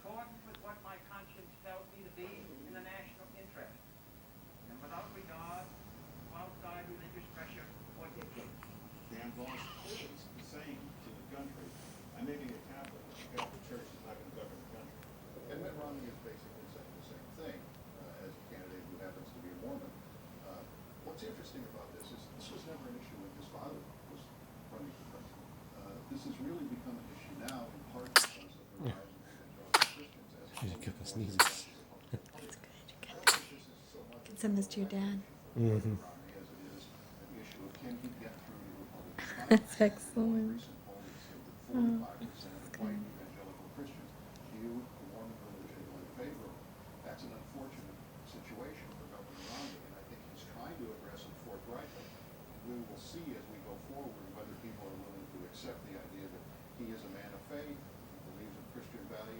accordance with what my conscience tells me to be in the national interest, and without regard to outside religious pressure or dictate. Dan Voss is saying to the country, I may be a Catholic, but the Catholic Church is not going to govern the country. And Mitt Romney is basically saying the same thing as a candidate who happens to be a Mormon. What's interesting about this is this was never an issue when his father was running for president. This has really become an issue now in part because of the rise of evangelical Christians as Should opposed give to us more sneezes. the Republican Party. I don't think this is so much of Send this to your dad. Mm-hmm. Romney as it is an issue of can he get through the Republican Party. That's excellent. Recent polls say that Oh, 45% of white evangelical Christians view the Mormon religion in favor. That's an unfortunate situation for Governor Romney, and I think he's trying to address it forthrightly. We will see as we go forward whether people are willing to accept the idea that he is a man of faith, he believes in Christian values,